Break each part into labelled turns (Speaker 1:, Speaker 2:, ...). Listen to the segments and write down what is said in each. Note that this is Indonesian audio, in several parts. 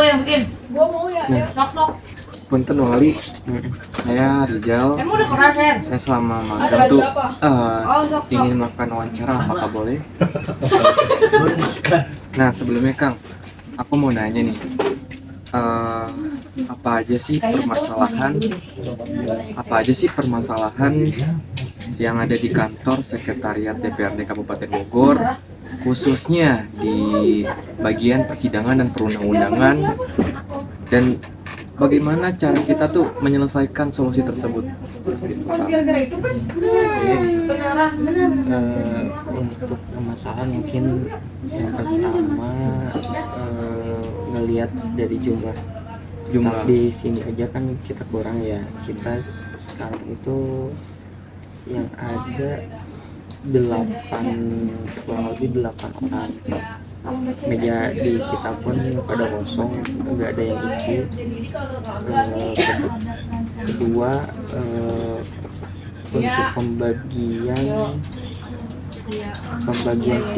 Speaker 1: Gue yang bikin.
Speaker 2: Gua mau ya.
Speaker 1: Sok.
Speaker 3: Punten Wali, saya Rizal.
Speaker 1: Emang udah keras ya?
Speaker 3: Saya selama magang tuh
Speaker 1: Sok.
Speaker 3: ingin melakukan wawancara, apakah boleh? Nah sebelumnya Kang, aku mau nanya nih, apa aja sih permasalahan yang ada di kantor sekretariat DPRD Kabupaten Bogor, khususnya di bagian persidangan dan perundang-undangan, dan bagaimana cara kita tuh menyelesaikan solusi tersebut?
Speaker 2: Pas gara-gara itu kan beneran.
Speaker 4: Untuk permasalahan mungkin yang pertama ngelihat dari jumlah staff di sini aja kan kita kurang ya. Kita sekarang itu yang ada kurang lebih 8 orang. Meja di kita pun pada kosong, nggak ada yang isi. Kedua, untuk pembagian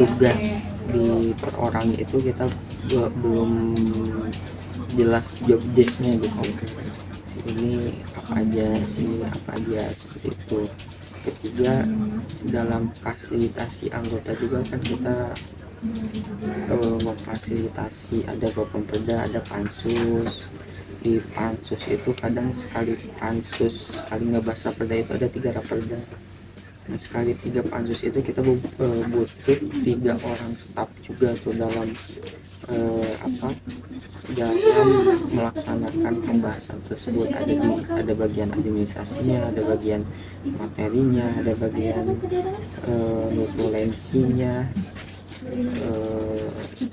Speaker 4: tugas di per orang itu kita belum jelas job desk-nya gitu. Si ini apa aja, seperti itu. Ketiga, dalam fasilitasi anggota juga kan kita memfasilitasi, ada Bapemperda, ada pansus. Di pansus itu kadang sekali ngebahas raperda itu ada 3 raperda. Nah, sekali 3 pansus itu kita butuh 3 orang staf juga tuh dalam dalam melaksanakan pembahasan tersebut. Ada bagian administrasinya, ada bagian materinya, ada bagian nutulensinya,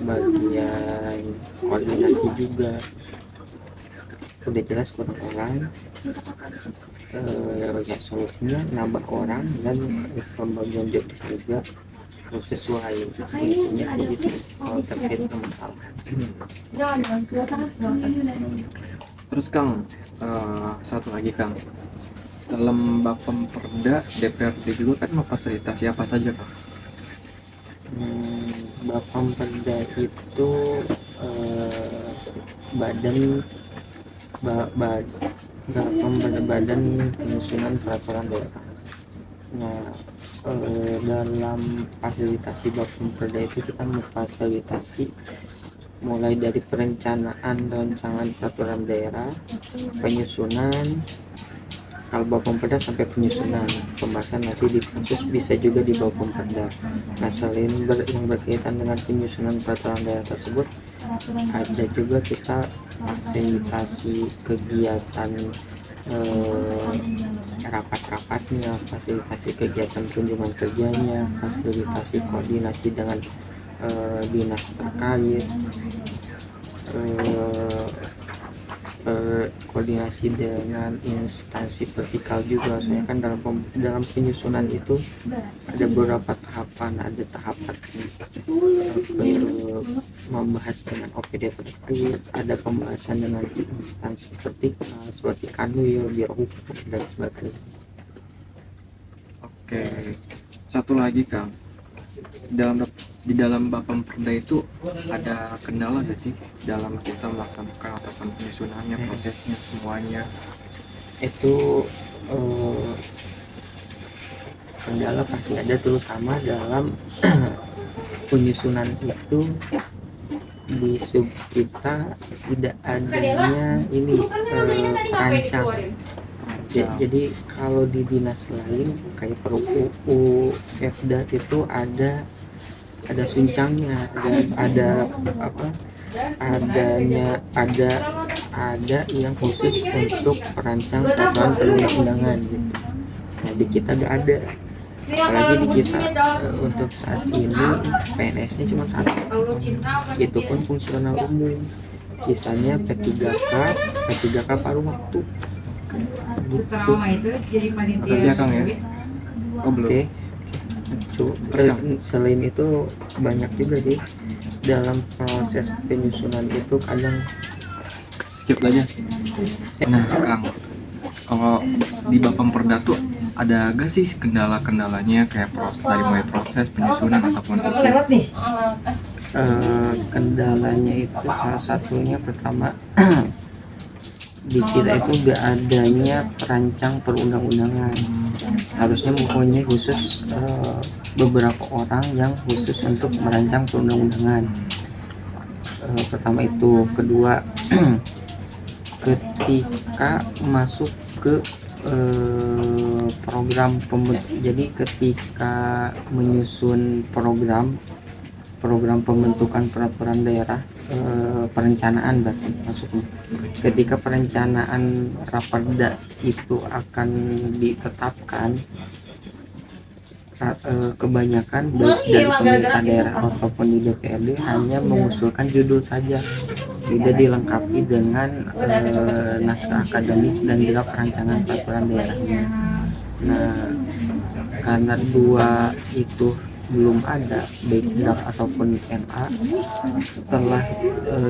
Speaker 4: bagian koordinasi juga. Udah jelas kurang orang, ya solusinya nambah orang dan pembagian job juga harus sesuai. Intinya sih gitu kalau terkait permasalahan.
Speaker 3: Terus Kang, satu lagi Kang, dalam Bapemperda DPRD juga kan memfasilitasi apa saja Kang?
Speaker 4: Bapemperda itu badan penyusunan peraturan daerah. Nah, dalam fasilitasi Bapemperda itu kita memfasilitasi mulai dari perencanaan rancangan peraturan daerah, penyusunan kalau Bapemperda sampai penyusunan, pembahasan nanti di pansus bisa juga di Bapemperda. Nah, selain yang berkaitan dengan penyusunan peraturan daerah tersebut, ada juga kita fasilitasi kegiatan rapat-rapatnya, fasilitasi kegiatan kunjungan kerjanya, fasilitasi koordinasi dengan dinas terkait, koordinasi dengan instansi vertikal juga. Soalnya kan dalam penyusunan itu ada beberapa tahapan, ada tahapan membahas dengan OPD terkait, ada pembahasan dengan instansi vertikal seperti Kanwil, Biro Hukum dan sebagainya.
Speaker 3: Oke, satu lagi Kang, di dalam Bapemperda itu ada kendala nggak sih dalam kita melaksanakan ataupun penyusunannya, prosesnya semuanya?
Speaker 4: Itu kendala pasti ada, terutama dalam penyusunan itu di sub kita tidak adanya ini perancang. Jadi kalau di dinas lain kayak PerUU, Setda itu ada suncangnya, ada yang khusus untuk perancang peraturan perundang-undangan gitu. Nah, di kita gak ada. Apalagi di kita untuk saat ini PNS-nya cuma 1, itu pun fungsional umum, sisanya P3K paruh waktu gitu.
Speaker 3: Makasih ya Kang ya. Oh belum.
Speaker 4: Oke. Selain itu banyak juga sih dalam proses penyusunan itu kadang
Speaker 3: Skip aja. Nah Kang, kalau di Bapemperda tuh ada gak sih kendala-kendalanya kayak dari mulai proses penyusunan ataupun itu?
Speaker 4: Kendalanya itu salah satunya pertama di kita itu gak adanya perancang perundang-undangan. Harusnya mempunyai khusus beberapa orang yang khusus untuk merancang perundang-undangan. Pertama itu. Kedua, ketika masuk ke program jadi ketika menyusun program pembentukan peraturan daerah, perencanaan berarti masuknya. Ketika perencanaan Raperda itu akan ditetapkan, kebanyakan baik dari pemerintah daerah ataupun di DPRD hanya mengusulkan judul saja, tidak dilengkapi dengan naskah akademik dan draft rancangan peraturan daerahnya. Nah, karena dua itu belum ada, baik draft ataupun NA, setelah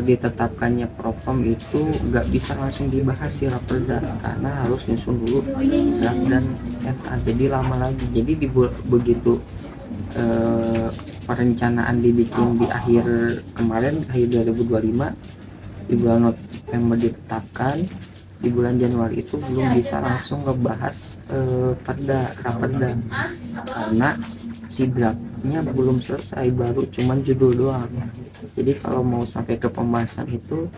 Speaker 4: ditetapkannya Propam itu nggak bisa langsung dibahas si Raperda karena harus nyusun dulu draft dan NA, jadi lama lagi. Jadi begitu perencanaan dibikin di akhir kemarin, akhir 2025, di bulan November ditetapkan, di bulan Januari itu belum bisa langsung ngebahas Raperda karena si draftnya belum selesai, baru cuman judul doang. Jadi kalau mau sampai ke pembahasan itu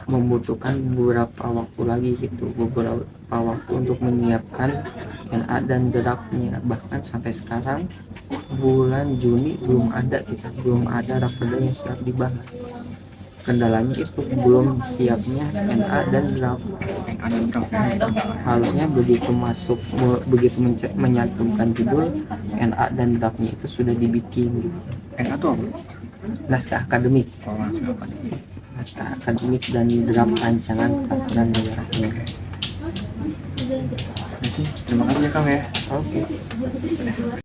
Speaker 4: membutuhkan beberapa waktu lagi gitu, beberapa waktu untuk menyiapkan NA dan draftnya. Bahkan sampai sekarang bulan Juni belum ada Raperda yang siap dibahas. Kendalanya itu belum siapnya NA dan draft. Harusnya begitu menyantumkan judul, NA dan draftnya itu sudah dibikin gitu.
Speaker 3: NA tuh apa?
Speaker 4: Naskah akademik. Naskah akademik dan draft rancangan peraturan daerahnya.
Speaker 3: Terima kasih ya Kang ya.
Speaker 4: Oke.